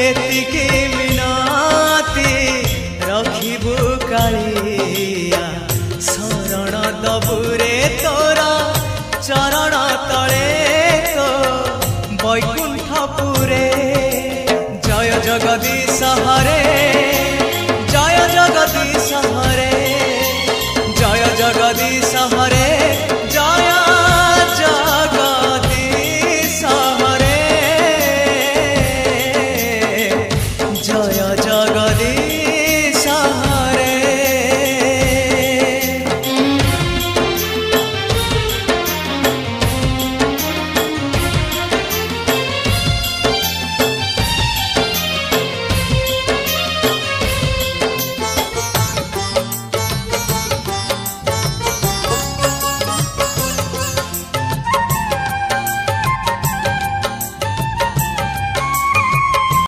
एतिके मिनती रखिबु कालिया शरण दबुरे तोरा चरण तले तो वैकुंठपुरे जय जगदीश हरे जय जगदीश हरे जय जगदीश हरे जय जगदीश हरे जय जय